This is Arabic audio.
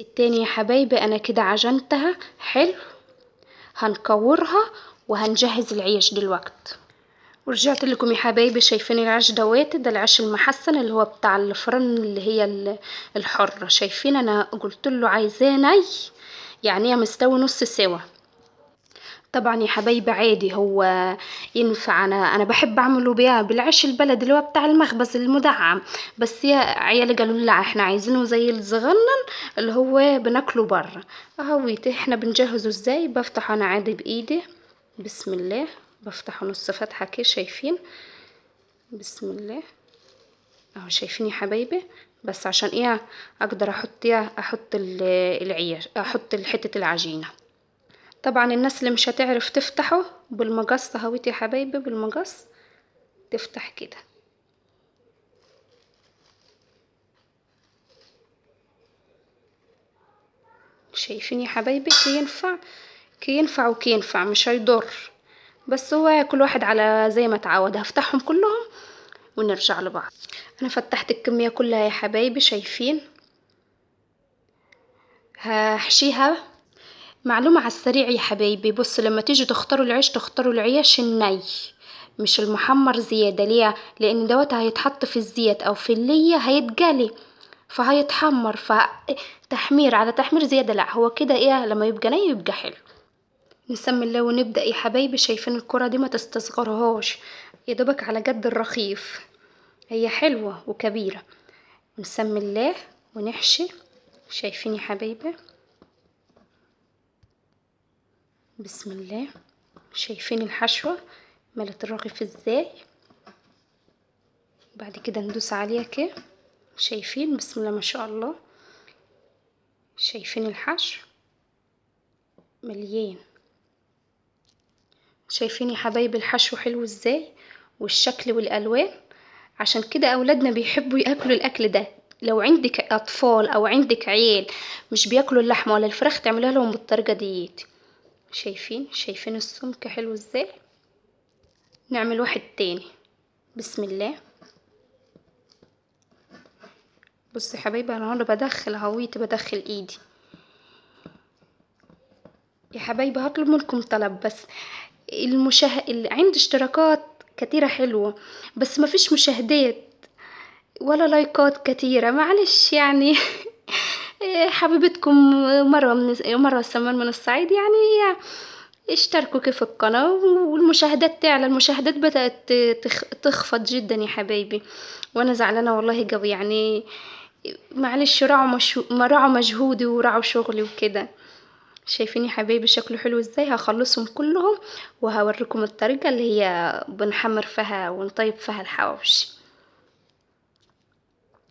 التاني يا حبايبي انا كده عجنتها حلو. هنكورها وهنجهز العيش دلوقتي. ورجعت لكم يا حبايبي، شايفين العيش دواتي؟ ده العيش المحسن اللي هو بتاع الفرن اللي هي الحرة. شايفين انا قلت له عايزاه ني، يعني هي مستوي نص سوا. طبعا يا حبايبي عادي هو ينفع. انا بحب اعمله بيها بالعيش البلد اللي هو بتاع المخبز المدعم، بس يا عيالي قالوا لي لا احنا عايزينه زي الصغنن اللي هو بناكله بره. اهويت احنا بنجهزه ازاي. بفتح انا عادي بايدي، بسم الله. بفتحه نص فتحه كده، شايفين؟ بسم الله اهو. شايفين يا حبايبي؟ بس عشان ايه اقدر احط العيش، احط حته العجينه. طبعا الناس اللي مش هتعرف تفتحه بالمقص اهوت يا حبايبي، بالمقص تفتح كده. شايفين يا حبايبي؟ كي ينفع كي ينفع وكي ينفع، مش هيضر. بس هو كل واحد على زي ما اتعود. هفتحهم كلهم ونرجع لبعض. انا فتحت الكمية كلها يا حبايبي، شايفين؟ هحشيها. معلومة على السريع يا حبايبي، بص لما تيجي تختاروا العيش تختاروا العيش الني مش المحمر زيادة. ليه؟ لان دوت هيتحط في الزيت او في اللية هيتجلي فهيتحمر، فتحمير على تحمير زيادة. لا هو كده ايه، لما يبقى ني يبقى حلو. نسمي الله ونبدأ يا حبايبي. شايفين الكرة دي؟ ما تستصغرهاش، يا دوبك على قد الرغيف، هي حلوة وكبيرة. نسمي الله ونحشي. شايفين يا حبايبي؟ بسم الله. شايفين الحشوة ملت الرغيف ازاي؟ بعد كده ندوس عليها كده. شايفين؟ بسم الله ما شاء الله. شايفين الحشو مليان؟ شايفين يا حبايبي الحشو حلو ازاي والشكل والالوان؟ عشان كده اولادنا بيحبوا ياكلوا الاكل ده. لو عندك اطفال او عندك عيال مش بياكلوا اللحمه ولا الفراخ تعملها لهم بالطريقه ديت. شايفين السمك حلو ازاي؟ نعمل واحد تاني. بسم الله. بص يا حبايبي انا هنا بدخل هويتي، بدخل ايدي. يا حبايبي هطلب منكم طلب بس. اللي عندي اشتراكات كتيرة حلوة بس مفيش مشاهدات ولا لايكات كتيرة، معلش يعني. حبيبتكم مروة السمان من الصعيد يعني. اشتركوا كيف القناة والمشاهدات تعلى. المشاهدات بدأت تخفض جدا يا حبايبي، وانا زعلانة والله قوي يعني. معلش راعوا مجهودي وراعوا شغلي وكده. شايفين يا حبايبي شكله حلو ازاي؟ هخلصهم كلهم وهوريكم الطريقة اللي هي بنحمر فيها ونطيب فيها الحواوشي.